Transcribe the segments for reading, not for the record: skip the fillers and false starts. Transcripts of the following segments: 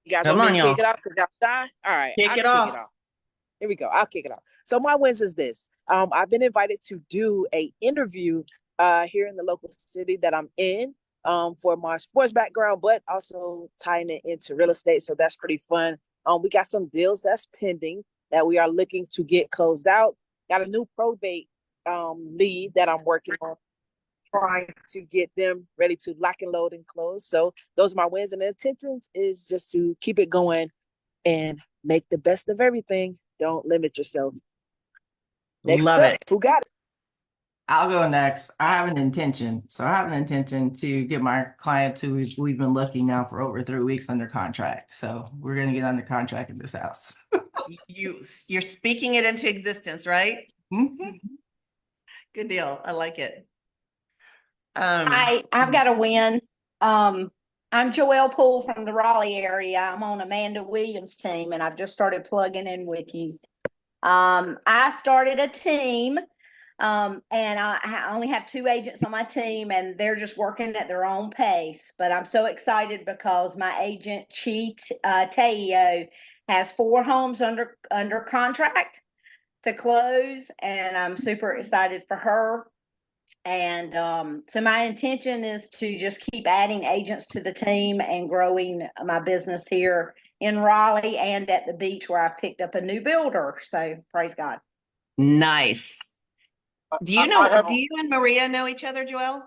You guys Come want me to on, kick y'all. it off? Cause y'all shy? All right, Kick I'll it kick it off. off. Here we go. I'll kick it off. So my wins is this. I've been invited to do a interview here in the local city that I'm in for my sports background, but also tying it into real estate. So that's pretty fun. We got some deals that's pending that we are looking to get closed out. Got a new probate lead that I'm working on, trying to get them ready to lock and load and close. So those are my wins, and the intentions is just to keep it going and make the best of everything. Don't limit yourself. Next Love up, it. who got it? I'll go next. I have an intention. So I have an intention to get my clients who we've been looking now for over 3 weeks under contract. So we're going to get under contract in this house. You're speaking it into existence, right? Mhm. Good deal. I like it. I've got a win. I'm Joelle Poole from the Raleigh area. I'm on Amanda Williams' team, and I've just started plugging in with you. I started a team, and I only have 2 agents on my team, and they're just working at their own pace. But I'm so excited because my agent, Teo, has 4 homes under contract to close, and I'm super excited for her. And so my intention is to just keep adding agents to the team and growing my business here in Raleigh and at the beach where I've picked up a new builder. So praise God. Nice. I have Do you and Maria know each other, Joelle?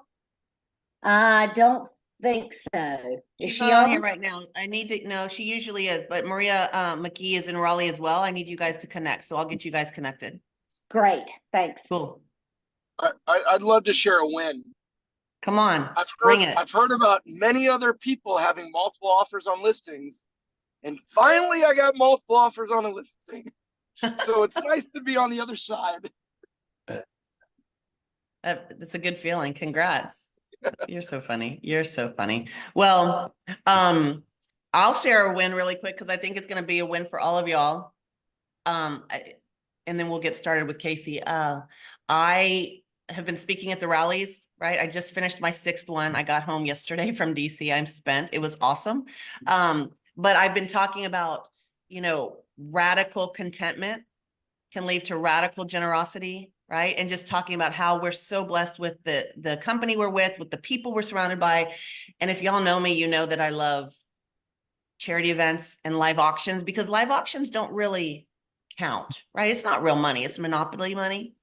I don't think so. Is She's she not on here on? right now. I need to know. She usually is, but Maria McGee is in Raleigh as well. I need you guys to connect. So I'll get you guys connected. Great. Thanks. Cool. I'd love to share a win. Come on. I've heard Bring it. I've heard about many other people having multiple offers on listings, and finally I got multiple offers on a listing. So it's nice to be on the other side. That's a good feeling. Congrats. You're so funny. You're so funny. Well, I'll share a win really quick because I think it's going to be a win for all of y'all. And then we'll get started with Casey. I have been speaking at the rallies, right? I just finished my 6th one. I got home yesterday from DC. I'm spent. It was awesome. But I've been talking about, radical contentment can lead to radical generosity, right? And just talking about how we're so blessed with the company we're with the people we're surrounded by. And if y'all know me, you know that I love charity events and live auctions because live auctions don't really count, right? It's not real money, it's monopoly money.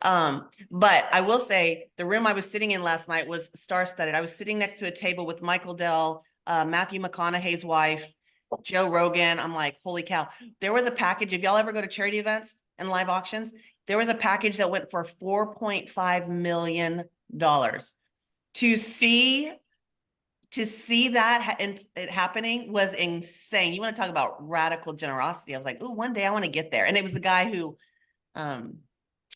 But I will say the room I was sitting in last night was star-studded. I was sitting next to a table with Michael Dell, Matthew McConaughey's wife, Joe Rogan. I'm like, holy cow. There was a package. If y'all ever go to charity events and live auctions, there was a package that went for $4.5 million. To see that and it happening was insane. You want to talk about radical generosity. I was like, oh, one day I want to get there. And it was the guy who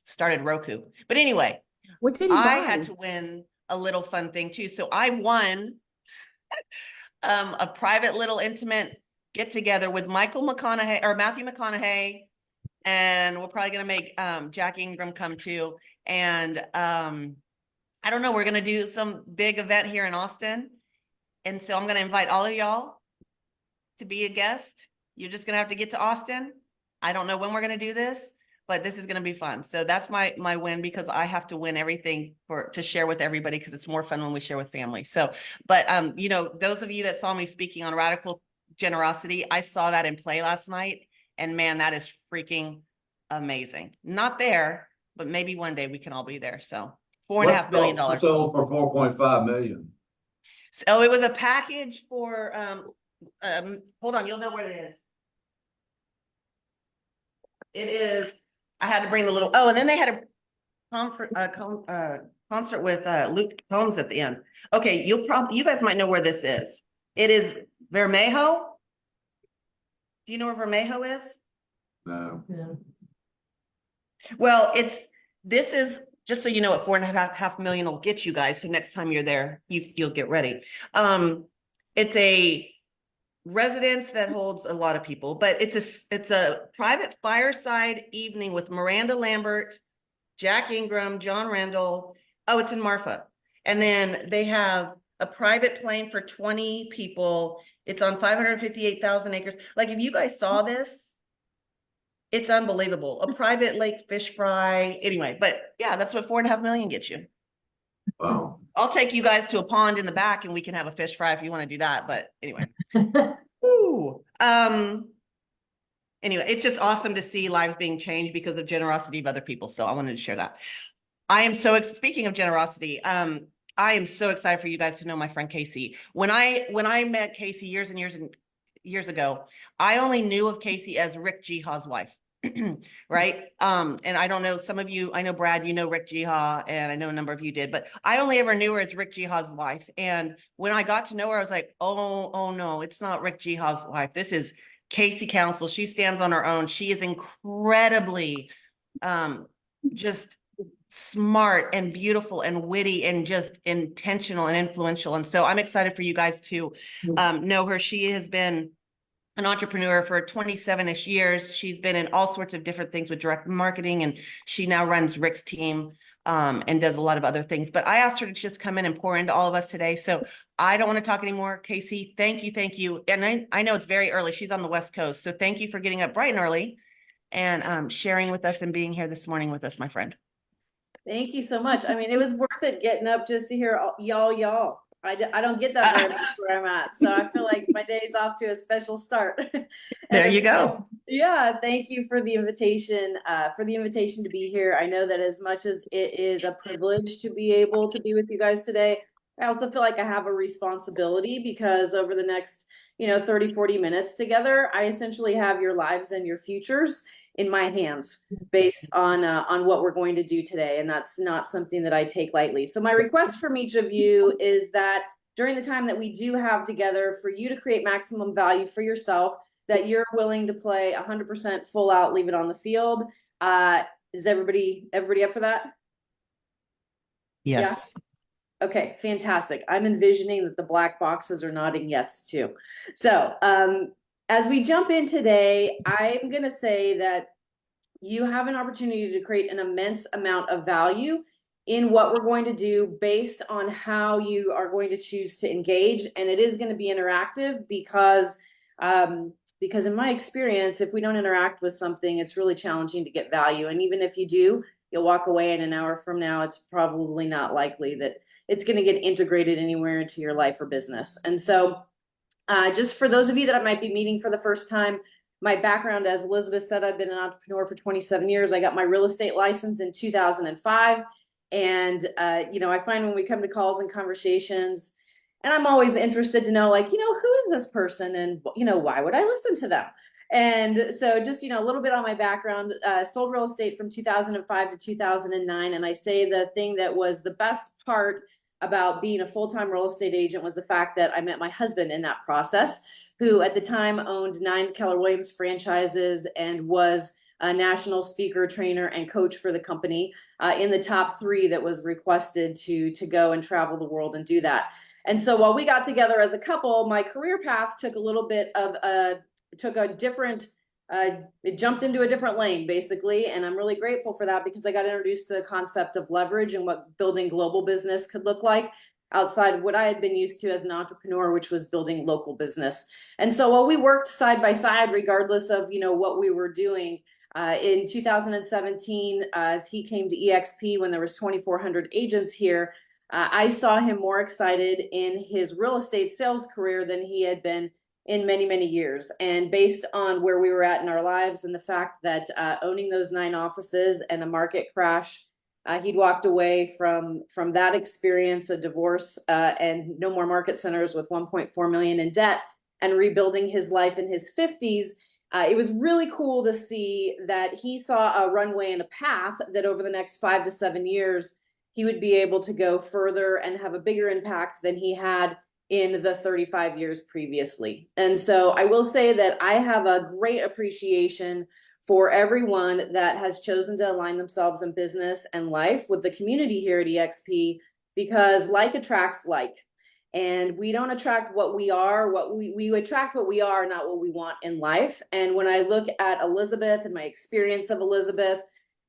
started Roku. But anyway, What did he I buy? had to win a little fun thing too. So I won a private little intimate get together with Matthew McConaughey, and we're probably gonna make Jack Ingram come too. And I don't know, we're gonna do some big event here in Austin. And so I'm gonna invite all of y'all to be a guest. You're just gonna have to get to Austin. I don't know when we're gonna do this, but this is gonna be fun. So that's my win because I have to win everything to share with everybody because it's more fun when we share with family. So, but those of you that saw me speaking on radical generosity, I saw that in play last night, and man, that is freaking amazing. Not there, but maybe one day we can all be there. So $4.5 million. Sold for 4.5 million. So it was a package for hold on, you'll know where it is. It is, I had to bring the little, and then they had a concert with Luke Combs at the end. Okay, you guys might know where this is. It is Vermejo. Do you know where Vermejo is? No. Yeah. Well, this is just so you know what $4.5 million will get you guys. So next time you're there, you'll get ready. It's a residence that holds a lot of people, but it's a private fireside evening with Miranda Lambert, Jack Ingram, John Randall. Oh, it's in Marfa. And then they have a private plane for 20 people. It's on 558,000 acres. Like, if you guys saw this, it's unbelievable. A private lake fish fry. Anyway, but yeah, that's what 4.5 million gets you. Wow. I'll take you guys to a pond in the back and we can have a fish fry if you want to do that. But anyway. Ooh. Anyway, it's just awesome to see lives being changed because of generosity of other people. So I wanted to share that. I am so, speaking of generosity, I am so excited for you guys to know my friend Casey. When I met Casey years and years ago, I only knew of Casey as Rick Geha's wife. Right. And I don't know, some of you, I know Brad, you know Rick Geha, and I know a number of you did, but I only ever knew her as Rick Geha's wife. And when I got to know her, I was like, oh no, it's not Rick Geha's wife. This is Casey Council. She stands on her own. She is incredibly just smart and beautiful and witty and just intentional and influential. And so I'm excited for you guys to know her. She has been an entrepreneur for 27-ish years. She's been in all sorts of different things with direct marketing, and she now runs Rick's team and does a lot of other things. But I asked her to just come in and pour into all of us today. So I don't want to talk anymore. Casey, thank you. Thank you. And I know it's very early. She's on the West Coast. So thank you for getting up bright and early and sharing with us and being here this morning with us, my friend. Thank you so much. I mean, it was worth it getting up just to hear y'all. I don't get that very much where I'm at. So I feel like my day's off to a special start. There you go. Yeah, thank you for the invitation, to be here. I know that as much as it is a privilege to be able to be with you guys today, I also feel like I have a responsibility because over the next, 30, 40 minutes together, I essentially have your lives and your futures in my hands based on what we're going to do today. And that's not something that I take lightly. So my request from each of you is that during the time that we do have together, for you to create maximum value for yourself, that you're willing to play 100% full out, leave it on the field. Is everybody up for that? Yes. Yeah? Okay, fantastic. I'm envisioning that the black boxes are nodding yes too. So as we jump in today, I'm going to say that you have an opportunity to create an immense amount of value in what we're going to do based on how you are going to choose to engage. And it is going to be interactive because in my experience, if we don't interact with something, it's really challenging to get value. And even if you do, you'll walk away and an hour from now, it's probably not likely that it's going to get integrated anywhere into your life or business. And so just for those of you that I might be meeting for the first time, my background, as Elizabeth said, I've been an entrepreneur for 27 years. I got my real estate license in 2005. And, I find when we come to calls and conversations, and I'm always interested to know, who is this person and, why would I listen to them? And so just, a little bit on my background, sold real estate from 2005 to 2009. And I say the thing that was the best part about being a full-time real estate agent was the fact that I met my husband in that process, who at the time owned 9 Keller Williams franchises and was a national speaker, trainer, and coach for the company, in the top 3 that was requested to go and travel the world and do that. And so while we got together as a couple, my career path took a little bit of it jumped into a different lane, basically. And I'm really grateful for that because I got introduced to the concept of leverage and what building global business could look like outside of what I had been used to as an entrepreneur, which was building local business. And so while we worked side by side, regardless of, what we were doing, in 2017, as he came to EXP when there was 2,400 agents here, I saw him more excited in his real estate sales career than he had been in many, many years. And based on where we were at in our lives and the fact that owning those 9 offices and a market crash, he'd walked away from that experience, a divorce, and no more market centers with 1.4 million in debt, and rebuilding his life in his 50s. It was really cool to see that he saw a runway and a path that over the next 5 to 7 years, he would be able to go further and have a bigger impact than he had in the 35 years previously. And so I will say that I have a great appreciation for everyone that has chosen to align themselves in business and life with the community here at EXP, because like attracts like. And we don't attract what we are, we attract what we are, not what we want in life. And when I look at Elizabeth and my experience of Elizabeth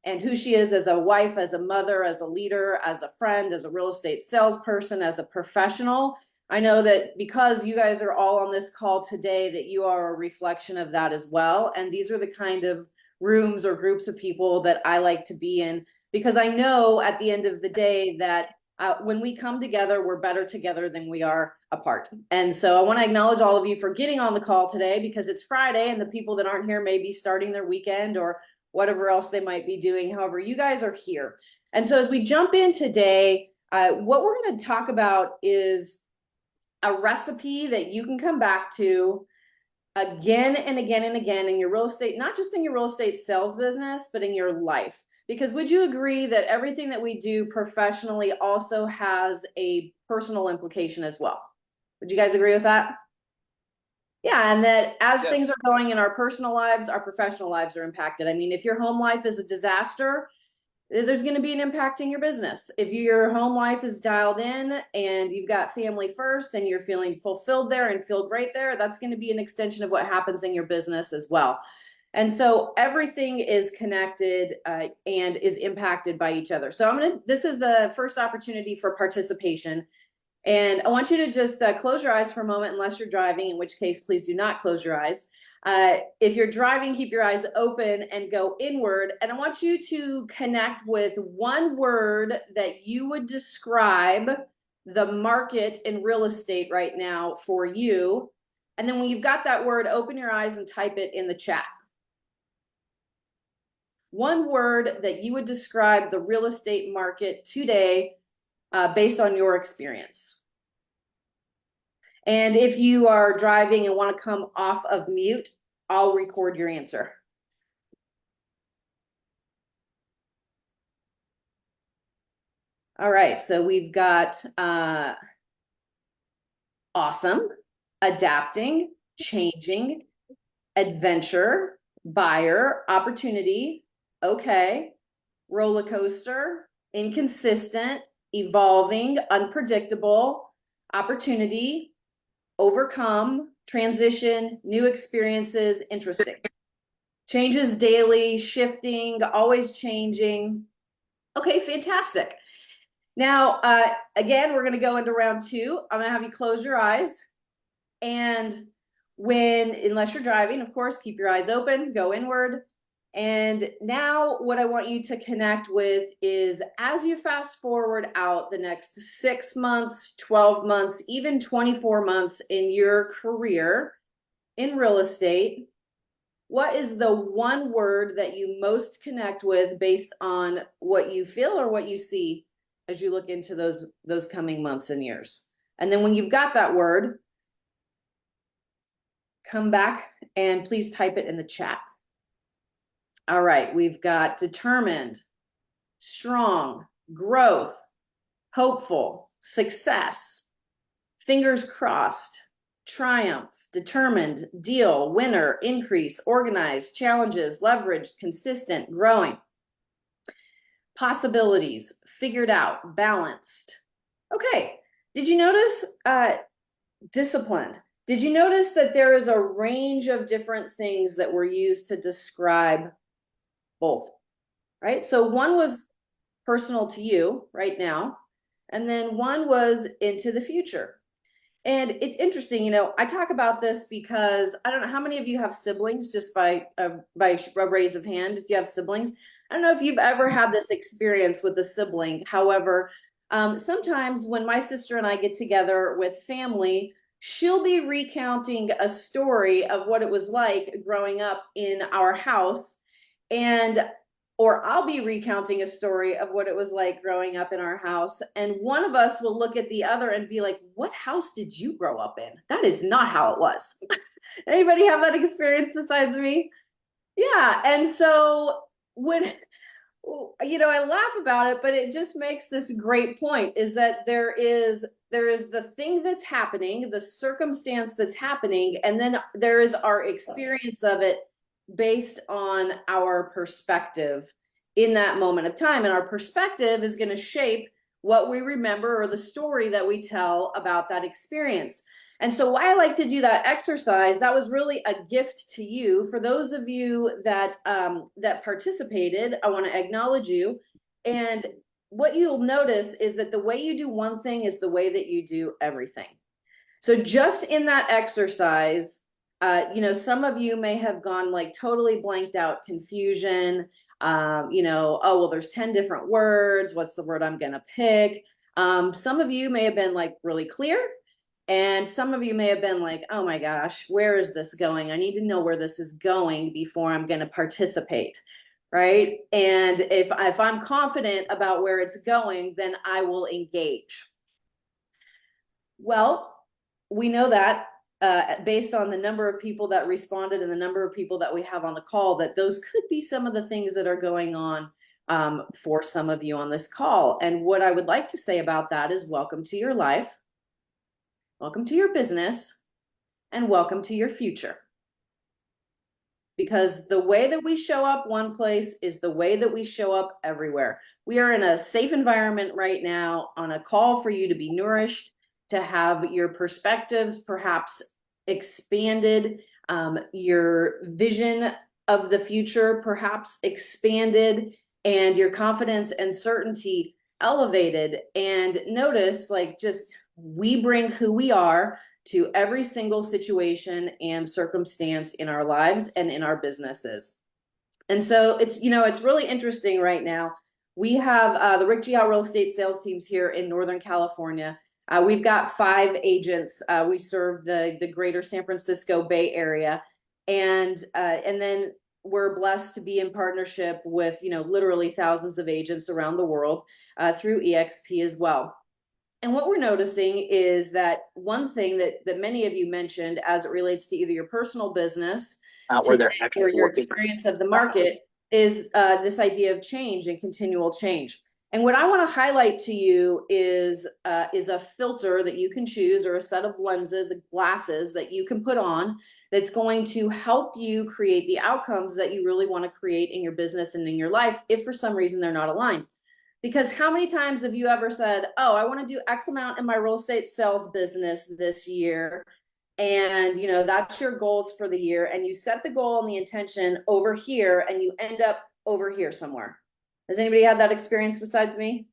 and who she is as a wife, as a mother, as a leader, as a friend, as a real estate salesperson, as a professional. I know that because you guys are all on this call today, that you are a reflection of that as well. And these are the kind of rooms or groups of people that I like to be in, because I know at the end of the day that when we come together, we're better together than we are apart. And so I want to acknowledge all of you for getting on the call today, because it's Friday and the people that aren't here may be starting their weekend or whatever else they might be doing. However, you guys are here. And so as we jump in today, what we're going to talk about is a recipe that you can come back to again and again and again in your real estate, not just in your real estate sales business, but in your life. Because would you agree that everything that we do professionally also has a personal implication as well? Would you guys agree with that? Yeah, and that as Yes. things are going in our personal lives, our professional lives are impacted. I mean, if your home life is a disaster, there's going to be an impact in your business. If your home life is dialed in and you've got family first and you're feeling fulfilled there and feel great there, that's going to be an extension of what happens in your business as well. And so everything is connected and is impacted by each other. So this is the first opportunity for participation. And I want you to just close your eyes for a moment, unless you're driving, in which case, please do not close your eyes. If you're driving, keep your eyes open and go inward. And I want you to connect with one word that you would describe the market in real estate right now for you. And then when you've got that word, open your eyes and type it in the chat. One word that you would describe the real estate market today based on your experience. And if you are driving and want to come off of mute, I'll record your answer. All right, so we've got awesome, adapting, changing, adventure, buyer, opportunity, okay, roller coaster, inconsistent, evolving, unpredictable, opportunity, overcome, transition, new experiences, interesting. Changes daily, shifting, always changing. Okay, fantastic. Now, again, we're going to go into round two. I'm going to have you close your eyes. And unless you're driving, of course, keep your eyes open, go inward. And now what I want you to connect with is, as you fast forward out the next 6 months, 12 months, even 24 months in your career in real estate, what is the one word that you most connect with based on what you feel or what you see as you look into those coming months and years? And then when you've got that word, come back and please type it in the chat. All right, we've got determined, strong, growth, hopeful, success, fingers crossed, triumph, determined, deal, winner, increase, organized, challenges, leveraged, consistent, growing, possibilities, figured out, balanced. Okay, did you notice disciplined? Did you notice that there is a range of different things that were used to describe both, right? So one was personal to you right now, and then one was into the future. And it's interesting, I talk about this because I don't know how many of you have siblings, just by a raise of hand, if you have siblings. I don't know if you've ever had this experience with a sibling. However, sometimes when my sister and I get together with family, she'll be recounting a story of what it was like growing up in our house, or I'll be recounting a story of what it was like growing up in our house. And one of us will look at the other and be like, what house did you grow up in? That is not how it was. Anybody have that experience besides me? Yeah. And so when, I laugh about it, but it just makes this great point, is that there is the thing that's happening, the circumstance that's happening, and then there is our experience of it based on our perspective in that moment of time. And our perspective is going to shape what we remember or the story that we tell about that experience. And so why I like to do that exercise, that was really a gift to you. For those of you that that participated, I want to acknowledge you. And what you'll notice is that the way you do one thing is the way that you do everything. So just in that exercise, you know, some of you may have gone like totally blanked out, confusion, you know, oh, well, there's 10 different words. What's the word I'm going to pick? Some of you may have been like really clear. And some of you may have been like, oh my gosh, where is this going? I need to know where this is going before I'm going to participate. Right. And if I'm confident about where it's going, then I will engage. Well, we know that based on the number of people that responded and the number of people that we have on the call, that those could be some of the things that are going on for some of you on this call. And what I would like to say about that is welcome to your life. Welcome to your business, and welcome to your future. Because the way that we show up one place is the way that we show up everywhere. We are in a safe environment right now on a call for you to be nourished, to have your perspectives perhaps expanded, your vision of the future perhaps expanded, and your confidence and certainty elevated. And notice, like, just we bring who we are to every single situation and circumstance in our lives and in our businesses. And so it's, you know, it's really interesting right now. We have the Rick Geha real estate sales teams here in Northern California. We've got 5 agents. We serve the greater San Francisco Bay Area. And then we're blessed to be in partnership with, you know, literally thousands of agents around the world through EXP as well. And what we're noticing is that one thing that many of you mentioned as it relates to either your personal business or your experience of the market is this idea of change and continual change. And what I want to highlight to you is a filter that you can choose, or a set of lenses, glasses that you can put on that's going to help you create the outcomes that you really want to create in your business and in your life if for some reason they're not aligned. Because how many times have you ever said, oh, I want to do X amount in my real estate sales business this year? And, you know, that's your goals for the year. And you set the goal and the intention over here, and you end up over here somewhere. Has anybody had that experience besides me?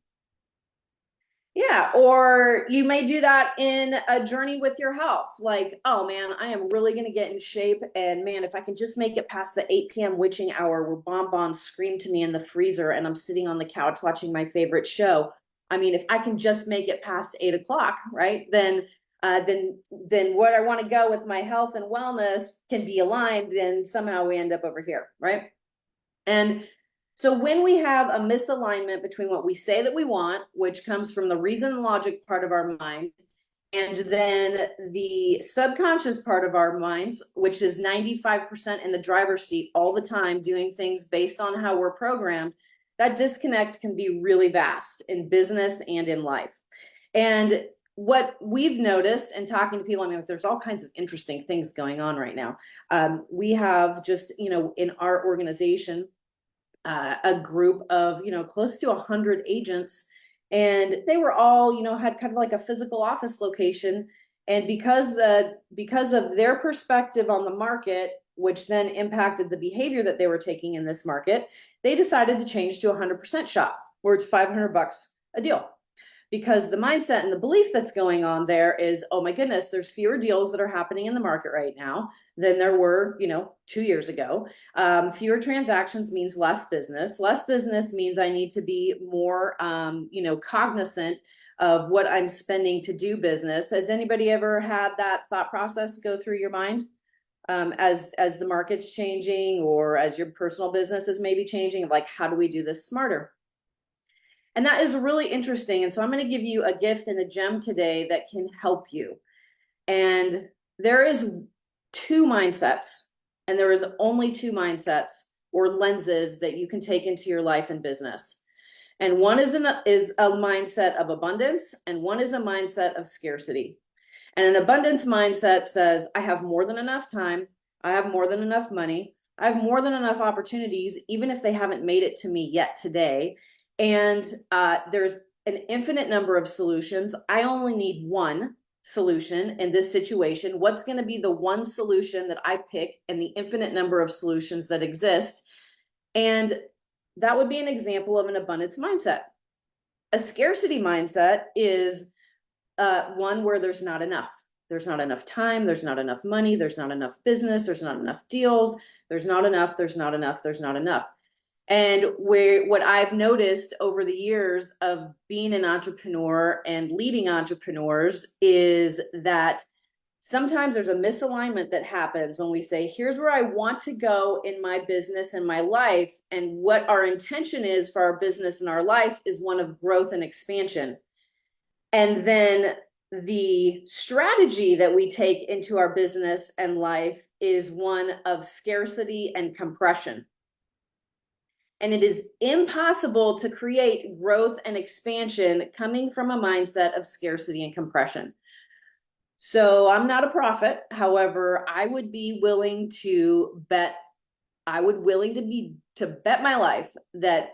Yeah, or you may do that in a journey with your health. Like, oh man, I am really going to get in shape. And man, if I can just make it past the 8 p.m. witching hour where bonbons scream to me in the freezer and I'm sitting on the couch watching my favorite show. I mean, if I can just make it past 8 o'clock, right? Then what I want to go with my health and wellness can be aligned. Then somehow we end up over here, right? And so when we have a misalignment between what we say that we want, which comes from the reason and logic part of our mind, and then the subconscious part of our minds, which is 95% in the driver's seat all the time, doing things based on how we're programmed, that disconnect can be really vast in business and in life. And what we've noticed in talking to people, I mean, there's all kinds of interesting things going on right now. We have just, you know, in our organization, a group of, you know, close to 100 agents, and they were all, you know, had kind of like a physical office location. And because of their perspective on the market, which then impacted the behavior that they were taking in this market, they decided to change to 100% shop, where it's $500 a deal. Because the mindset and the belief that's going on there is, oh my goodness, there's fewer deals that are happening in the market right now than there were, you know, 2 years ago. Fewer transactions means less business. Less business means I need to be more, you know, cognizant of what I'm spending to do business. Has anybody ever had that thought process go through your mind as the market's changing, or as your personal business is maybe changing, of like, how do we do this smarter? And that is really interesting. And so I'm going to give you a gift and a gem today that can help you. And there is 2 mindsets, and there is only 2 mindsets or lenses that you can take into your life and business. And one is a mindset of abundance, and one is a mindset of scarcity. And an abundance mindset says, I have more than enough time. I have more than enough money. I have more than enough opportunities, even if they haven't made it to me yet today. And there's an infinite number of solutions. I only need one. solution in this situation? What's going to be the one solution that I pick in the infinite number of solutions that exist? And that would be an example of an abundance mindset. A scarcity mindset is one where there's not enough. There's not enough time, there's not enough money, there's not enough business, there's not enough deals, there's not enough, there's not enough, there's not enough. And what I've noticed over the years of being an entrepreneur and leading entrepreneurs is that sometimes there's a misalignment that happens when we say, here's where I want to go in my business and my life. And what our intention is for our business and our life is one of growth and expansion. And then the strategy that we take into our business and life is one of scarcity and compression. And it is impossible to create growth and expansion coming from a mindset of scarcity and compression. So I'm not a prophet. However, I would be willing to bet, to bet my life that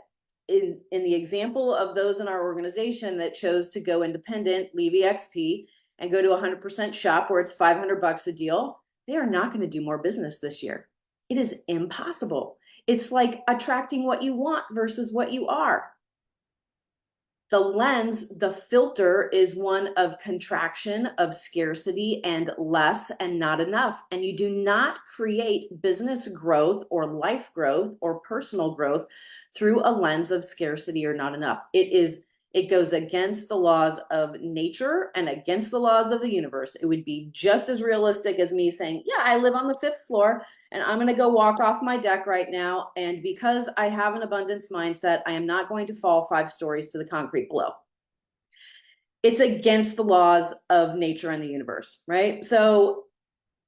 in the example of those in our organization that chose to go independent, leave EXP, and go to 100% shop where it's $500 a deal, they are not going to do more business this year. It is impossible. It's like attracting what you want versus what you are. The lens, the filter is one of contraction, of scarcity, and less and not enough. And you do not create business growth or life growth or personal growth through a lens of scarcity or not enough. It goes against the laws of nature and against the laws of the universe. It would be just as realistic as me saying, yeah, I live on the 5th floor and I'm going to go walk off my deck right now. And because I have an abundance mindset, I am not going to fall 5 stories to the concrete below. It's against the laws of nature and the universe, right? So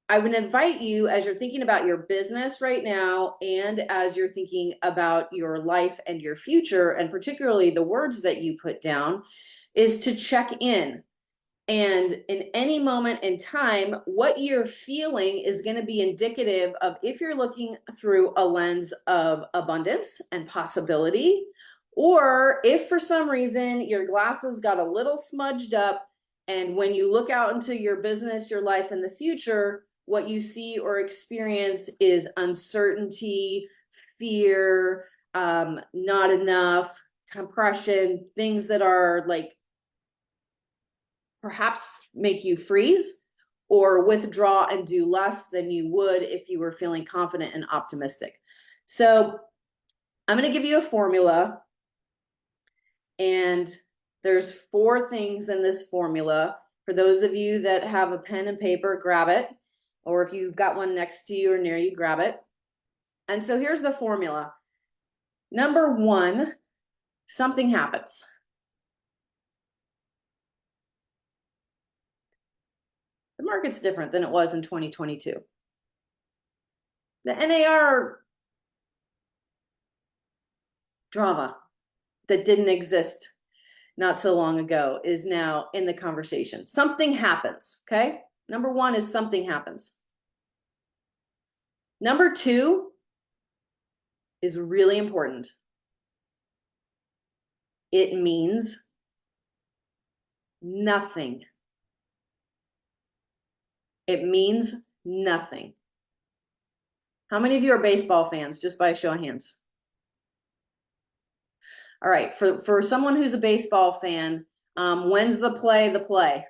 I would invite you, as you're thinking about your business right now, and as you're thinking about your life and your future, and particularly the words that you put down, is to check in. And in any moment in time, what you're feeling is going to be indicative of if you're looking through a lens of abundance and possibility, or if for some reason your glasses got a little smudged up, and when you look out into your business, your life, and the future, what you see or experience is uncertainty, fear, not enough, compression, things that are like perhaps make you freeze or withdraw and do less than you would if you were feeling confident and optimistic. So I'm going to give you a formula, and there's 4 things in this formula. For those of you that have a pen and paper, grab it. Or if you've got one next to you or near you, grab it. And so here's the formula. Number 1, something happens. The market's different than it was in 2022. The NAR drama that didn't exist not so long ago is now in the conversation. Something happens, okay? Number 1 is something happens. Number 2 is really important. It means nothing. It means nothing. How many of you are baseball fans, just by a show of hands? All right, for someone who's a baseball fan, when's the play?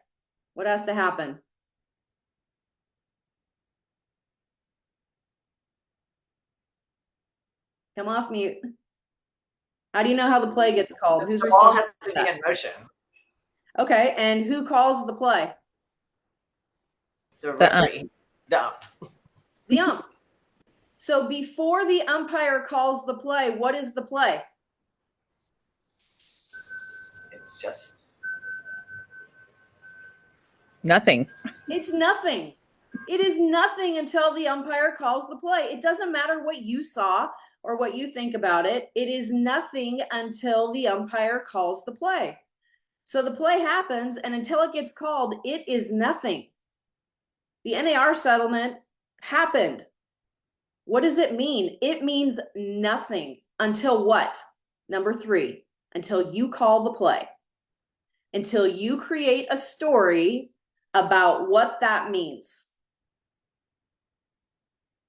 What has to happen? Come off mute. How do you know how the play gets called? Who's The ball responsible has to for be that? in motion. Okay, and who calls the play? The referee. No. The ump. So before the umpire calls the play, what is the play? It's just Nothing. It's nothing. It is nothing until the umpire calls the play. It doesn't matter what you saw or what you think about it. It is nothing until the umpire calls the play. So the play happens, and until it gets called, it is nothing. The NAR settlement happened. What does it mean? It means nothing until what? Number 3, until you call the play. Until you create a story about what that means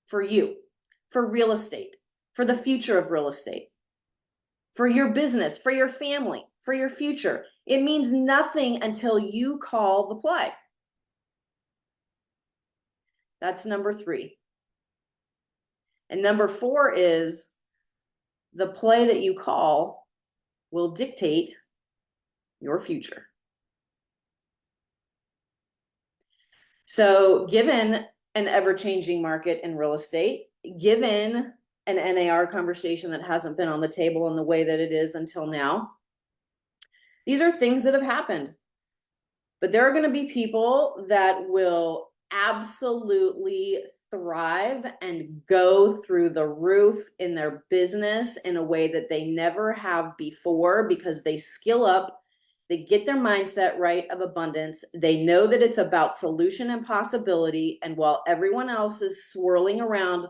for you, for real estate, for the future of real estate, for your business, for your family, for your future. It means nothing until you call the play. That's number 3. And number 4 is the play that you call will dictate your future. So given an ever-changing market in real estate, given an NAR conversation that hasn't been on the table in the way that it is until now, these are things that have happened. But there are going to be people that will absolutely thrive and go through the roof in their business in a way that they never have before, because they skill up, they get their mindset right of abundance. They know that it's about solution and possibility. And while everyone else is swirling around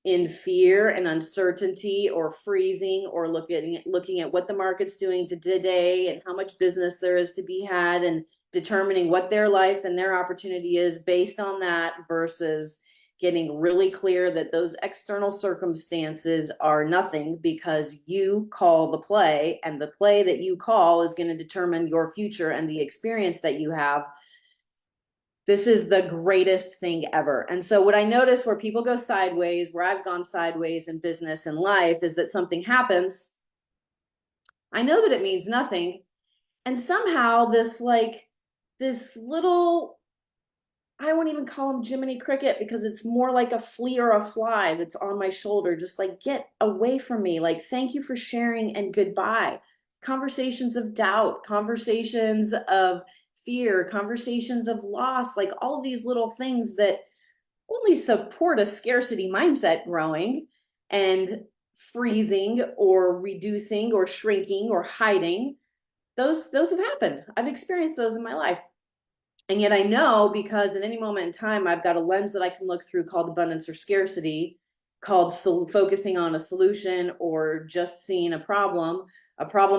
in fear and uncertainty or freezing or looking at what the market's doing today and how much business there is to be had and determining what their life and their opportunity is based on that, versus getting really clear that those external circumstances are nothing, because you call the play, and the play that you call is going to determine your future and the experience that you have. This is the greatest thing ever. And so what I notice where people go sideways, where I've gone sideways in business and life, is that something happens. I know that it means nothing. And somehow this little, I won't even call him Jiminy Cricket, because it's more like a flea or a fly that's on my shoulder. Just like, get away from me. Like, thank you for sharing and goodbye. Conversations of doubt, conversations of fear, conversations of loss, like all these little things that only support a scarcity mindset growing and freezing or reducing or shrinking or hiding. Those have happened. I've experienced those in my life. And yet I know, because at any moment in time, I've got a lens that I can look through called abundance or scarcity, called focusing on a solution or just seeing a problem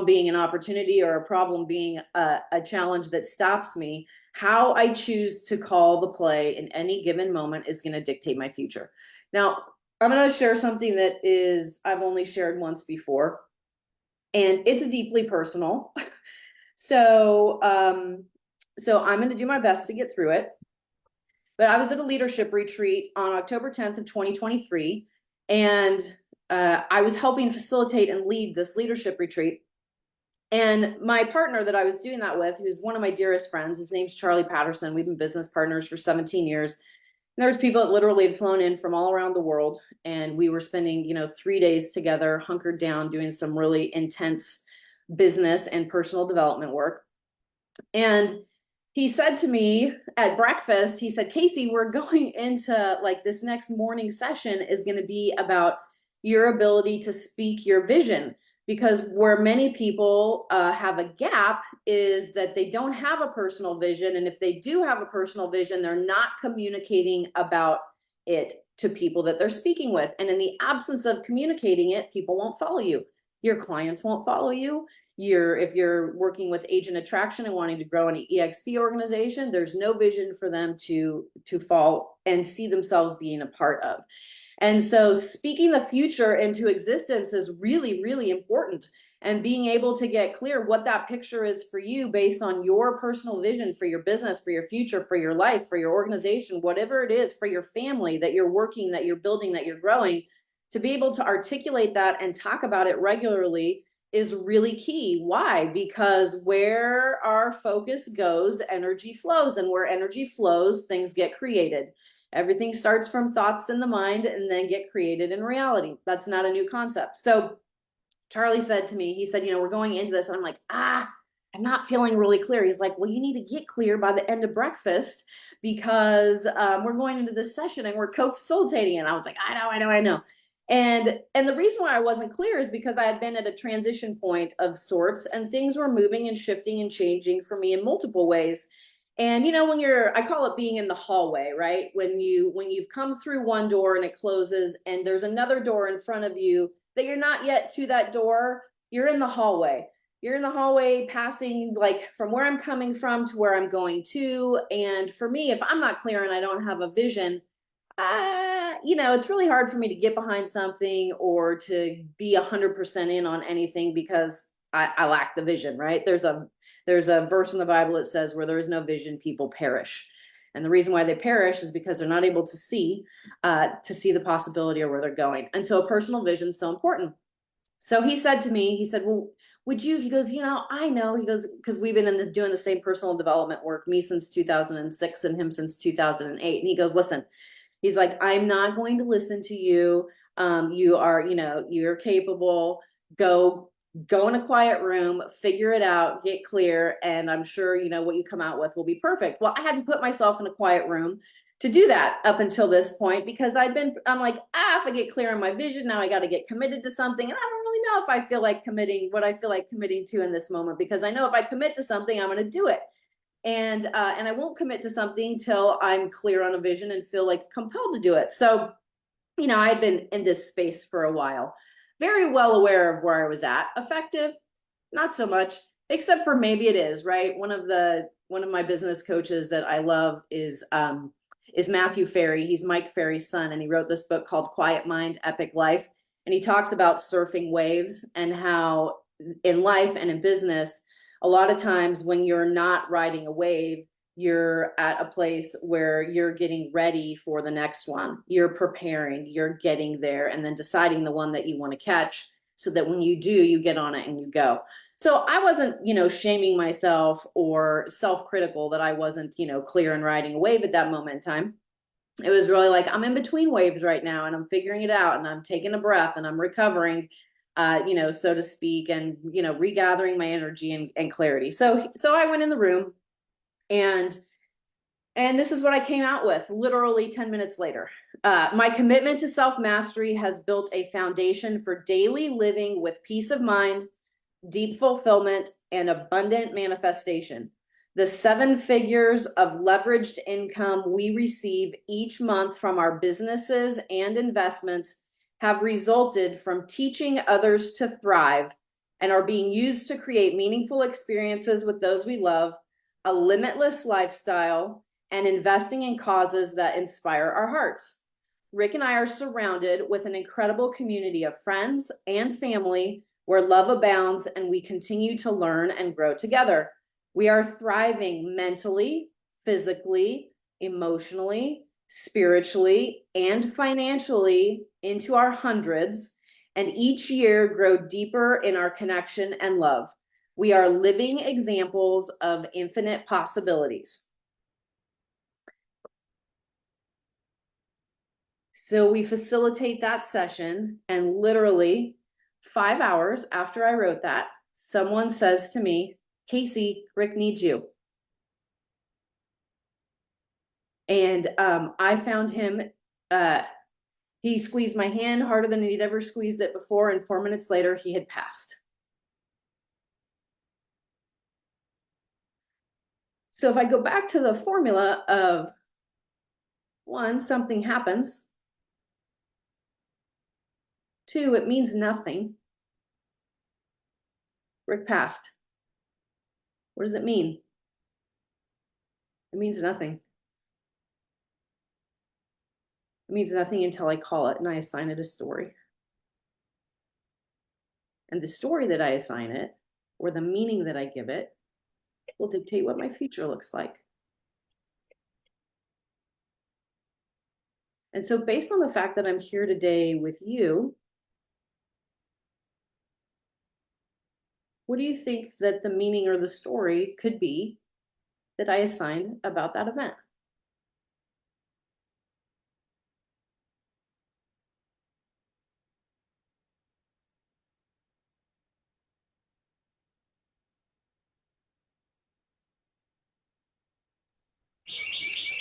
being an opportunity or a problem being a challenge that stops me. How I choose to call the play in any given moment is going to dictate my future. Now, I'm going to share something that I've only shared once before, and it's deeply personal. So I'm going to do my best to get through it. But I was at a leadership retreat on October 10th of 2023, and I was helping facilitate and lead this leadership retreat. And my partner that I was doing that with, who's one of my dearest friends, his name's Charlie Patterson. We've been business partners for 17 years. And there was people that literally had flown in from all around the world, and we were spending, 3 days together, hunkered down, doing some really intense business and personal development work. And he said to me at breakfast, he said, Casey, we're going into like this next morning session is going to be about your ability to speak your vision. Because where many people have a gap is that they don't have a personal vision. And if they do have a personal vision, they're not communicating about it to people that they're speaking with. And in the absence of communicating it, people won't follow you. Your clients won't follow you. If you're working with agent attraction and wanting to grow an EXP organization, there's no vision for them to fall and see themselves being a part of. And so speaking the future into existence is really, really important. And being able to get clear what that picture is for you based on your personal vision for your business, for your future, for your life, for your organization, whatever it is, for your family that you're working, that you're building, that you're growing, to be able to articulate that and talk about it regularly is really key. Why? Because where our focus goes, energy flows, and where energy flows, things get created. Everything starts from thoughts in the mind and then get created in reality. That's not a new concept. So Charlie said to me, he said, we're going into this. And I'm like, I'm not feeling really clear. He's like, well, you need to get clear by the end of breakfast, because we're going into this session and we're co-facilitating. And I was like, I know. And the reason why I wasn't clear is because I had been at a transition point of sorts, and things were moving and shifting and changing for me in multiple ways. And when I call it being in the hallway, right? When you've come through one door and it closes and there's another door in front of you that you're not yet to that door, you're in the hallway. you're in the hallway passing like from where I'm coming from to where I'm going to. And for me, if I'm not clear and I don't have a vision, it's really hard for me to get behind something or to be 100% in on anything because I lack the vision, right? There's a verse in the Bible that says where there is no vision, people perish. And the reason why they perish is because they're not able to see the possibility or where they're going. And so personal vision is so important. So he said to me, he said, well, would you, he goes, I know, he goes, because we've been doing the same personal development work, me since 2006 and him since 2008. And he goes, listen, he's like, I'm not going to listen to you. You are, you're capable. Go in a quiet room, figure it out, get clear. And I'm sure, what you come out with will be perfect. Well, I hadn't put myself in a quiet room to do that up until this point because I'm like, if I get clear on my vision, now I got to get committed to something. And I don't really know if I feel like committing what I feel like committing to in this moment, because I know if I commit to something, I'm going to do it. And I won't commit to something till I'm clear on a vision and feel like compelled to do it. So, I'd been in this space for a while, very well aware of where I was at. Effective, not so much, except for maybe it is, right? One of my business coaches that I love is Matthew Ferry. He's Mike Ferry's son, and he wrote this book called Quiet Mind, Epic Life. And he talks about surfing waves and how in life and in business, a lot of times when you're not riding a wave, you're at a place where you're getting ready for the next one. You're preparing, you're getting there, and then deciding the one that you want to catch so that when you do, you get on it and you go. So I wasn't, shaming myself or self-critical that I wasn't, clear and riding a wave at that moment in time. It was really like, I'm in between waves right now and I'm figuring it out and I'm taking a breath and I'm recovering, so to speak, and, regathering my energy and clarity. So I went in the room and this is what I came out with literally 10 minutes later. My commitment to self-mastery has built a foundation for daily living with peace of mind, deep fulfillment, and abundant manifestation. The 7 figures of leveraged income we receive each month from our businesses and investments have resulted from teaching others to thrive and are being used to create meaningful experiences with those we love, a limitless lifestyle, and investing in causes that inspire our hearts. Rick and I are surrounded with an incredible community of friends and family where love abounds and we continue to learn and grow together. We are thriving mentally, physically, emotionally, spiritually, and financially into our hundreds, and each year grow deeper in our connection and love. We are living examples of infinite possibilities. So we facilitate that session, and literally 5 hours after I wrote that, someone says to me, Casey, Rick needs you. And I found him, he squeezed my hand harder than he'd ever squeezed it before, and 4 minutes later, he had passed. So if I go back to the formula of 1, something happens. 2, it means nothing. Rick passed. What does it mean? It means nothing. It means nothing until I call it and I assign it a story. And the story that I assign it, or the meaning that I give it, will dictate what my future looks like. And so based on the fact that I'm here today with you, what do you think that the meaning or the story could be that I assigned about that event?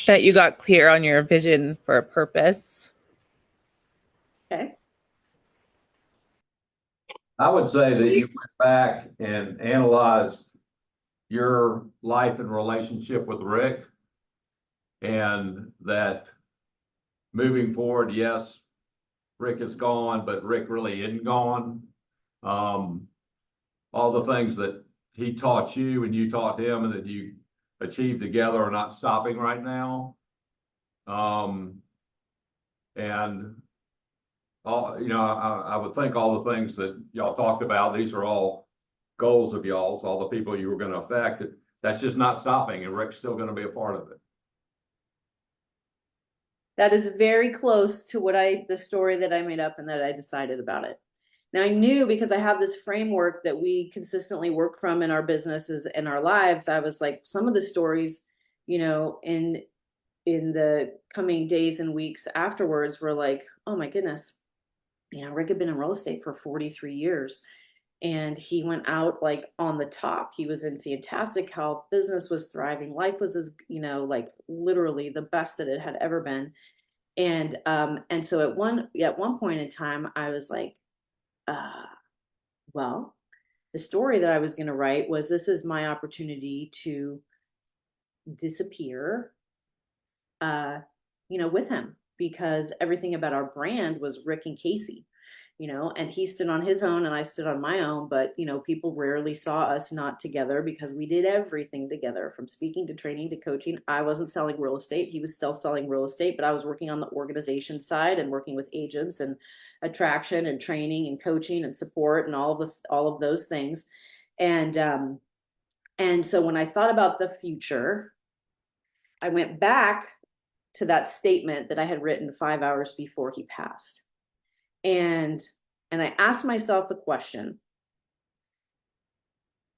That you got clear on your vision for a purpose. Okay. I would say that you went back and analyzed your life and relationship with Rick, and that moving forward, yes, Rick is gone, but Rick really isn't gone. all the things that he taught you and you taught him and that you achieved together are not stopping right now. And all, you know, I would think all the things that y'all talked about, these are all goals of y'all's, all the people you were going to affect. That's just not stopping, and Rick's still going to be a part of it. That is very close to the story that I made up and that I decided about it. Now I knew, because I have this framework that we consistently work from in our businesses and our lives. I was like, some of the stories, you know, in the coming days and weeks afterwards were like, oh my goodness, you know, Rick had been in real estate for 43 years and he went out like on the top. He was in fantastic health, business was thriving, life was, as you know, like literally the best that it had ever been. And so at one point in time, I was like, well, the story that I was going to write was, this is my opportunity to disappear, you know, with him, because everything about our brand was Rick and Casey, you know, and he stood on his own and I stood on my own. But, you know, people rarely saw us not together because we did everything together, from speaking to training to coaching. I wasn't selling real estate. He was still selling real estate, but I was working on the organization side and working with agents and attraction and training and coaching and support and all of those things. And so when I thought about the future, I went back to that statement that I had written 5 hours before he passed. And I asked myself a question.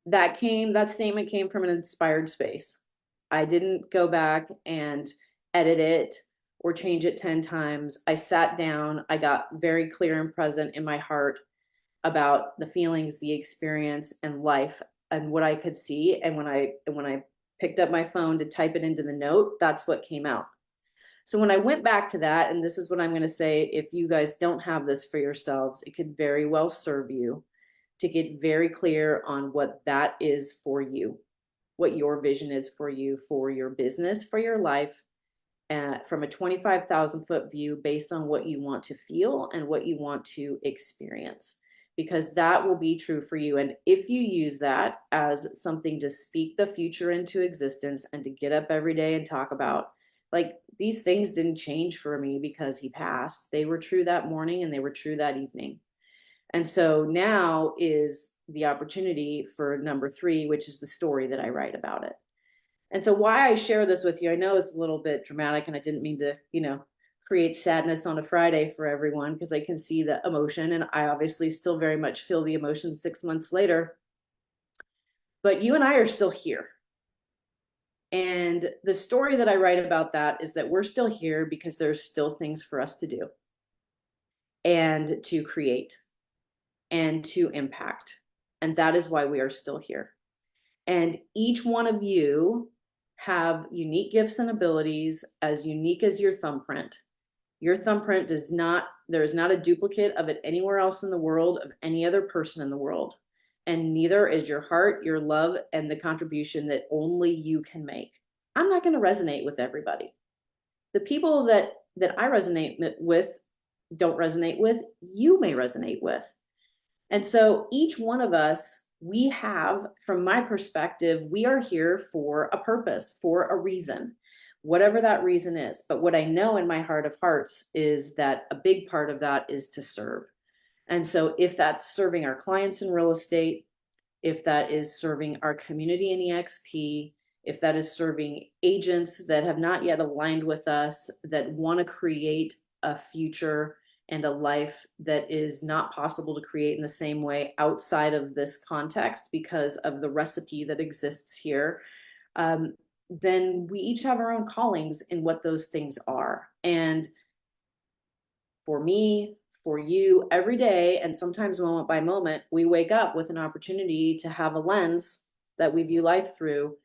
That statement came from an inspired space. I didn't go back and edit it or change it 10 times. I sat down, I got very clear and present in my heart about the feelings, the experience, and life, and what I could see. And when I picked up my phone to type it into the note, that's what came out. So when I went back to that, and this is what I'm going to say, if you guys don't have this for yourselves, it could very well serve you to get very clear on what that is for you, what your vision is for you, for your business, for your life, from a 25,000 foot view, based on what you want to feel and what you want to experience, because that will be true for you. And if you use that as something to speak the future into existence and to get up every day and talk about, like, these things didn't change for me because he passed. They were true that morning and they were true that evening. And so now is the opportunity for number 3, which is the story that I write about it. And so why I share this with you, I know it's a little bit dramatic and I didn't mean to, you know, create sadness on a Friday for everyone, because I can see the emotion and I obviously still very much feel the emotion 6 months later. But you and I are still here. And the story that I write about that is that we're still here because there's still things for us to do and to create and to impact. And that is why we are still here. And each one of you have unique gifts and abilities, as unique as your thumbprint. Your thumbprint there is not a duplicate of it anywhere else in the world, of any other person in the world. And neither is your heart, your love, and the contribution that only you can make. I'm not going to resonate with everybody. The people that I resonate with don't resonate with, you may resonate with. And so each one of us, we have, from my perspective, we are here for a purpose, for a reason, whatever that reason is. But what I know in my heart of hearts is that a big part of that is to serve. And so if that's serving our clients in real estate, if that is serving our community in EXP, if that is serving agents that have not yet aligned with us, that want to create a future and a life that is not possible to create in the same way outside of this context because of the recipe that exists here, then we each have our own callings in what those things are. And for me, for you, every day, and sometimes moment by moment, we wake up with an opportunity to have a lens that we view life through,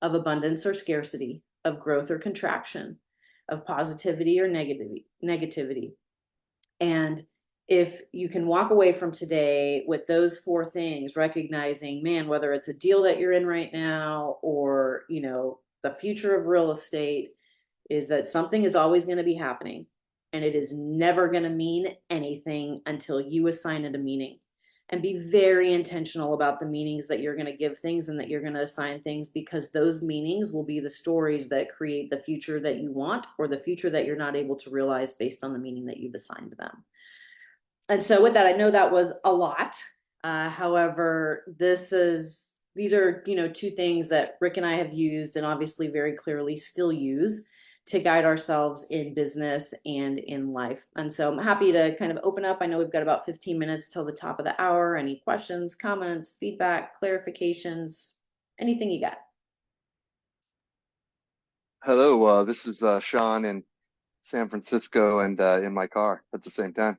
of abundance or scarcity, of growth or contraction, of positivity or negativity. And if you can walk away from today with those 4 things, recognizing, man, whether it's a deal that you're in right now or, you know, the future of real estate, is that something is always going to be happening. And it is never going to mean anything until you assign it a meaning. and be very intentional about the meanings that you're going to give things and that you're going to assign things, because those meanings will be the stories that create the future that you want, or the future that you're not able to realize based on the meaning that you've assigned them. And so with that, I know that was a lot. However, these are, two things that Rick and I have used and obviously very clearly still use to guide ourselves in business and in life. And so I'm happy to kind of open up. I know we've got about 15 minutes till the top of the hour. Any questions, comments, feedback, clarifications, anything you got? Hello, this is Sean in San Francisco and in my car at the same time.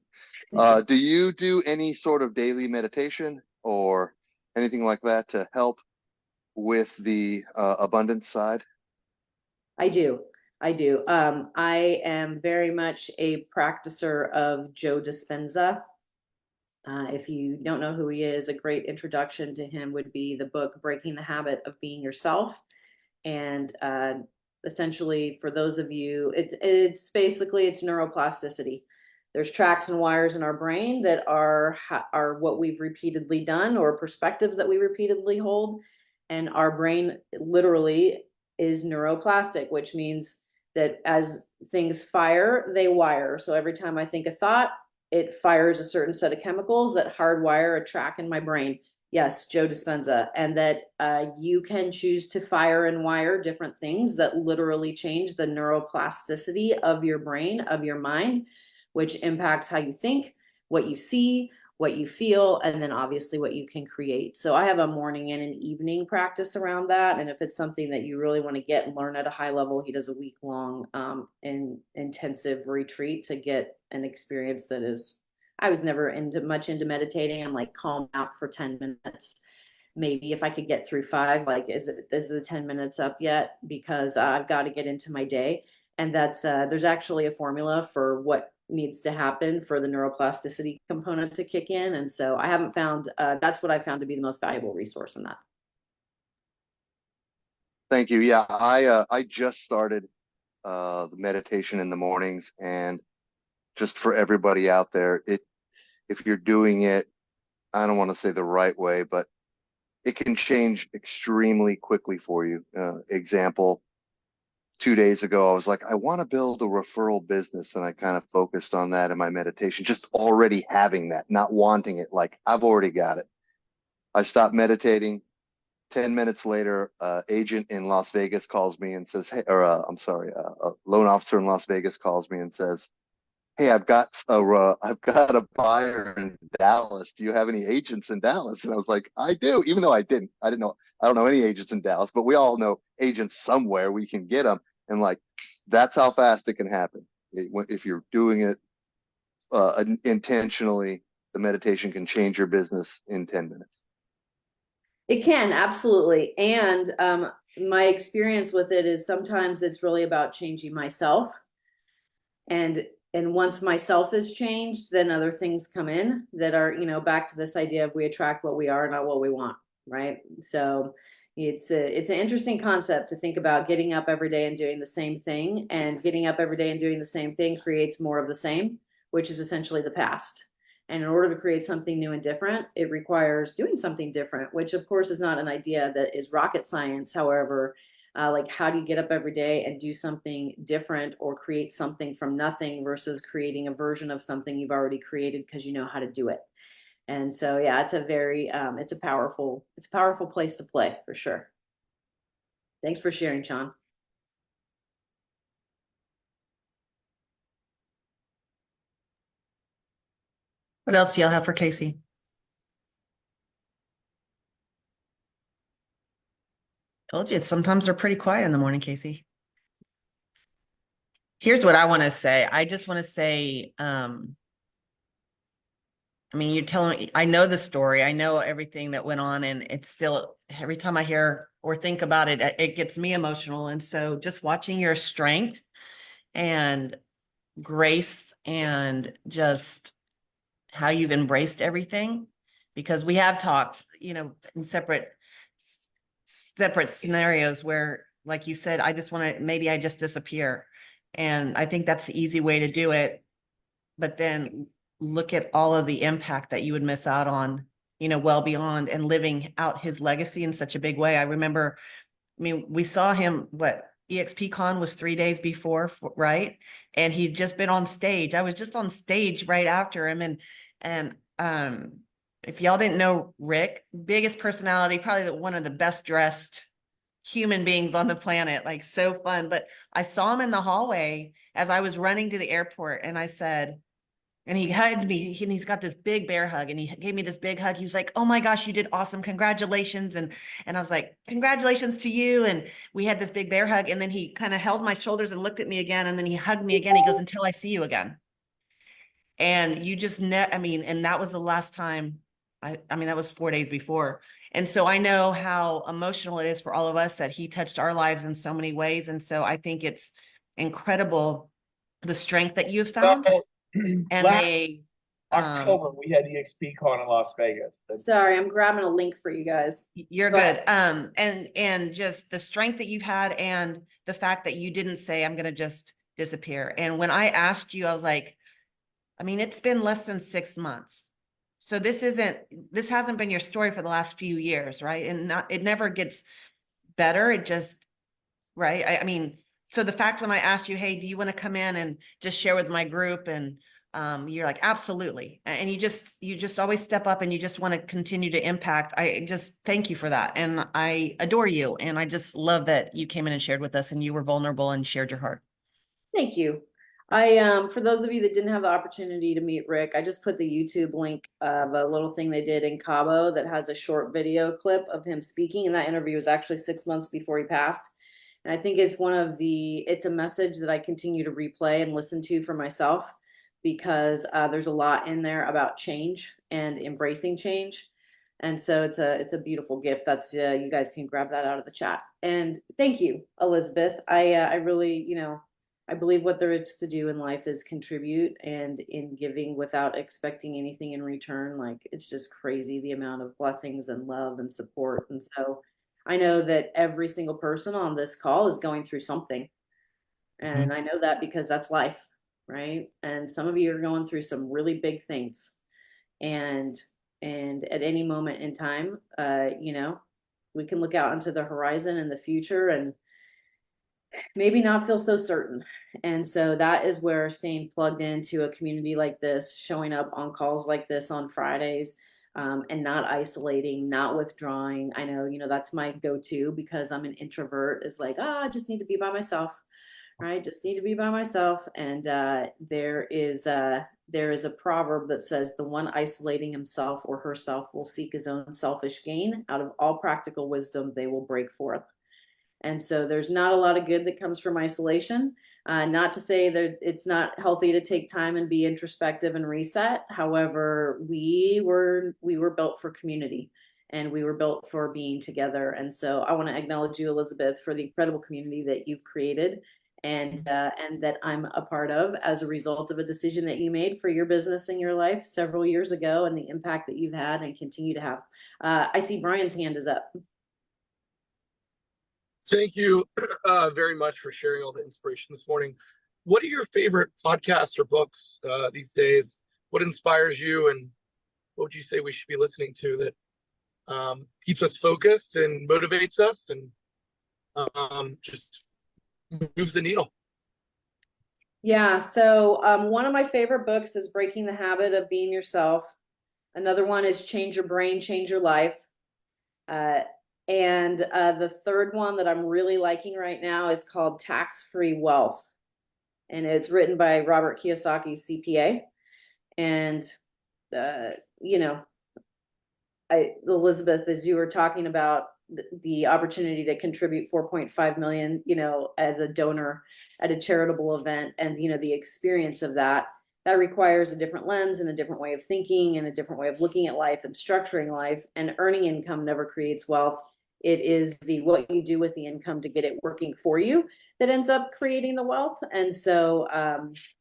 Do you do any sort of daily meditation or anything like that to help with the abundance side? I do. I am very much a practicer of Joe Dispenza. If you don't know who he is, a great introduction to him would be the book Breaking the Habit of Being Yourself. And essentially, for those of you, it's basically it's neuroplasticity. There's tracks and wires in our brain that are what we've repeatedly done, or perspectives that we repeatedly hold. And our brain literally is neuroplastic, which means that as things fire, they wire. So every time I think a thought, it fires a certain set of chemicals that hardwire a track in my brain. Yes, Joe Dispenza. And that you can choose to fire and wire different things that literally change the neuroplasticity of your brain, of your mind, which impacts how you think, what you see, what you feel, and then obviously what you can create. So I have a morning and an evening practice around that. And if it's something that you really want to get and learn at a high level, he does a week-long intensive retreat to get an experience that is, I was never much into meditating. I'm like, calm out for 10 minutes. Maybe if I could get through 5, like, is the 10 minutes up yet? Because I've got to get into my day. And that's, there's actually a formula for what needs to happen for the neuroplasticity component to kick in. And so I haven't found, that's what I found to be the most valuable resource in that. Thank you. Yeah, I just started the meditation in the mornings, and just for everybody out there, if you're doing it, I don't want to say the right way, but it can change extremely quickly for you. Example, 2 days ago, I was like, I want to build a referral business. And I kind of focused on that in my meditation, just already having that, not wanting it. Like, I've already got it. I stopped meditating. 10 minutes later, agent in Las Vegas calls me and says, hey, or I'm sorry, a loan officer in Las Vegas calls me and says, hey, I've got a buyer in Dallas. Do you have any agents in Dallas? And I was like, I do, even though I don't know any agents in Dallas, but we all know agents somewhere. We can get them. And like, that's how fast it can happen. If you're doing it intentionally, the meditation can change your business in 10 minutes. It can, absolutely. And my experience with it is sometimes it's really about changing myself. And once myself is changed, then other things come in that are, back to this idea of we attract what we are, not what we want, right? So it's an interesting concept to think about. Getting up every day and doing the same thing, and getting up every day and doing the same thing creates more of the same, which is essentially the past. And in order to create something new and different, it requires doing something different, which of course is not an idea that is rocket science. However, like, how do you get up every day and do something different, or create something from nothing versus creating a version of something you've already created because you know how to do it. And so, yeah, it's a very, it's a powerful place to play for sure. Thanks for sharing, Sean. What else do y'all have for Casey? Told you, sometimes they're pretty quiet in the morning, Casey. Here's what I want to say. I just want to say, I mean, you're telling me, I know the story. I know everything that went on, and it's still, every time I hear or think about it, it gets me emotional. And so just watching your strength and grace and just how you've embraced everything, because we have talked, in separate scenarios where, like you said, maybe I just disappear. And I think that's the easy way to do it. But then look at all of the impact that you would miss out on well beyond and living out his legacy in such a big way. I remember, we saw him, EXPCon was 3 days before, right? And he'd just been on stage. I was just on stage right after him. And if y'all didn't know Rick, biggest personality, probably one of the best dressed human beings on the planet, like so fun. But I saw him in the hallway as I was running to the airport, and I said, and he hugged me, and he's got this big bear hug, and he gave me this big hug. He was like, "Oh my gosh, you did awesome. Congratulations." And I was like, "Congratulations to you." And we had this big bear hug, and then he kind of held my shoulders and looked at me again, and then he hugged me again. He goes, "Until I see you again." And you just and that was the last time. That was 4 days before. And so I know how emotional it is for all of us that he touched our lives in so many ways. And so I think it's incredible the strength that you've found. And last October we had EXPCon in Las Vegas. Sorry, I'm grabbing a link for you guys. You're good. And just the strength that you've had, and the fact that you didn't say, "I'm going to just disappear." And when I asked you, I was like, it's been less than 6 months. So this hasn't been your story for the last few years, right? And it never gets better. It just, right? So the fact when I asked you, "Hey, do you want to come in and just share with my group?" And you're like, "Absolutely." And you just always step up, and you just want to continue to impact. I just thank you for that. And I adore you. And I just love that you came in and shared with us, and you were vulnerable and shared your heart. Thank you. For those of you that didn't have the opportunity to meet Rick, I just put the YouTube link of a little thing they did in Cabo that has a short video clip of him speaking. And that interview was actually 6 months before he passed. And I think it's it's a message that I continue to replay and listen to for myself, because there's a lot in there about change and embracing change. And so it's a beautiful gift. That's you guys can grab that out of the chat. And thank you, Elizabeth. I really, I believe what there is to do in life is contribute, and in giving without expecting anything in return. Like, it's just crazy the amount of blessings and love and support. And so I know that every single person on this call is going through something. And I know that because that's life, right? And some of you are going through some really big things. And at any moment in time, we can look out into the horizon in the future and maybe not feel so certain. And so that is where staying plugged into a community like this, showing up on calls like this on Fridays, and not isolating, not withdrawing. I know, that's my go-to, because I'm an introvert, is like, I just need to be by myself, right? Just need to be by myself. And there is a proverb that says, "The one isolating himself or herself will seek his own selfish gain. Out of all practical wisdom, they will break forth." And so there's not a lot of good that comes from isolation. Not to say that it's not healthy to take time and be introspective and reset. However, we were built for community, and we were built for being together. And so I want to acknowledge you, Elizabeth, for the incredible community that you've created, and that I'm a part of as a result of a decision that you made for your business and your life several years ago, and the impact that you've had and continue to have. I see Brian's hand is up. Thank you very much for sharing all the inspiration this morning. What are your favorite podcasts or books these days? What inspires you, and what would you say we should be listening to that keeps us focused and motivates us, and just moves the needle? Yeah, so one of my favorite books is Breaking the Habit of Being Yourself. Another one is Change Your Brain, Change Your Life. And the third one that I'm really liking right now is called Tax-Free Wealth. And it's written by Robert Kiyosaki, CPA. And, Elizabeth, as you were talking about the opportunity to contribute 4.5 million, as a donor at a charitable event, and, the experience of that requires a different lens and a different way of thinking and a different way of looking at life and structuring life. And earning income never creates wealth. It is what you do with the income to get it working for you that ends up creating the wealth. And so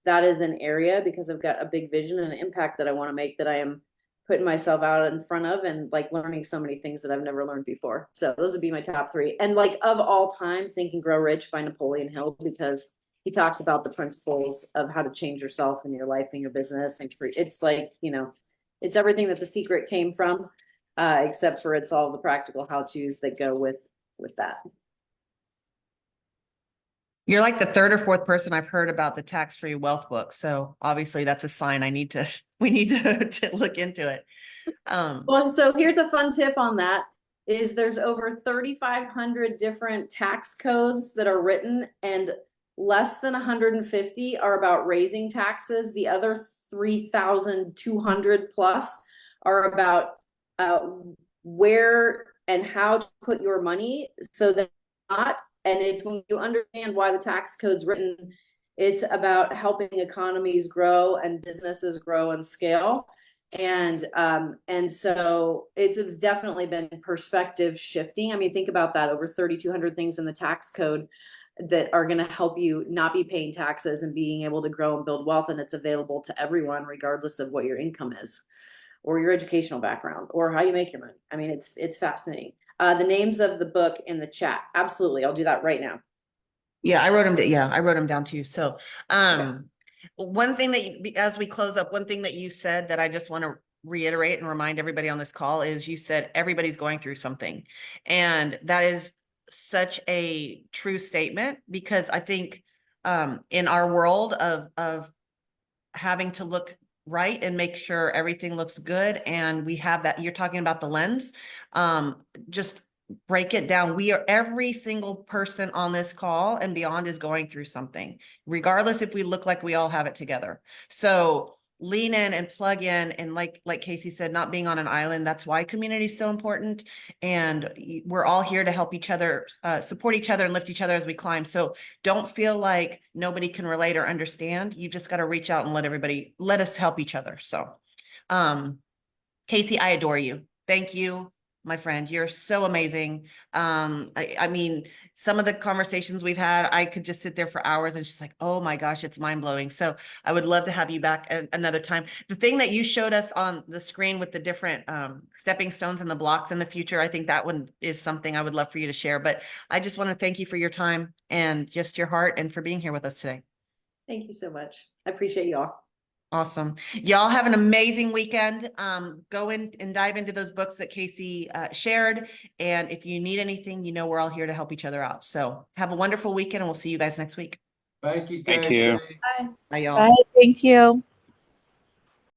that is an area, because I've got a big vision and an impact that I want to make, that I am putting myself out in front of, and like learning so many things that I've never learned before. So those would be my top three. And like of all time, Think and Grow Rich by Napoleon Hill, because he talks about the principles of how to change yourself and your life and your business. And it's like, it's everything that The Secret came from. except for it's all the practical how-tos that go with that. You're like the third or fourth person I've heard about the tax-free wealth book. So obviously that's a sign we need to look into it. Well, so here's a fun tip on that is there's over 3,500 different tax codes that are written, and less than 150 are about raising taxes. The other 3,200 plus are about where and how to put your money so that not. And it's when you understand why the tax code's written, it's about helping economies grow and businesses grow and scale. And so it's definitely been perspective shifting. I mean, think about that, over 3,200 things in the tax code that are going to help you not be paying taxes and being able to grow and build wealth. And it's available to everyone, regardless of what your income is or your educational background or how you make your money. I mean, it's fascinating. The names of the book in the chat. Absolutely. I'll do that right now. Yeah, I wrote them. I wrote them down too. So, one thing that as we close up, one thing that you said that I just want to reiterate and remind everybody on this call is you said everybody's going through something. And that is such a true statement, because I think in our world of having to look right and make sure everything looks good, and we have that, you're talking about the lens, just break it down. We are, every single person on this call and beyond is going through something, regardless if we look like we all have it together. So lean in and plug in. And like Casey said, not being on an island, that's why community is so important. And we're all here to help each other, support each other and lift each other as we climb. So don't feel like nobody can relate or understand. You just got to reach out and let us help each other. So, Casey, I adore you. Thank you, my friend. You're so amazing. I mean, some of the conversations we've had, I could just sit there for hours and just like, oh my gosh, it's mind blowing. So I would love to have you back another time. The thing that you showed us on the screen with the different stepping stones and the blocks in the future, I think that one is something I would love for you to share. But I just want to thank you for your time and just your heart and for being here with us today. Thank you so much. I appreciate you all. Awesome. Y'all have an amazing weekend. Go in and dive into those books that Casey shared. And if you need anything, you know, we're all here to help each other out. So have a wonderful weekend and we'll see you guys next week. Thank you, Thank Casey. you. Bye. Bye, y'all. Bye. Thank you.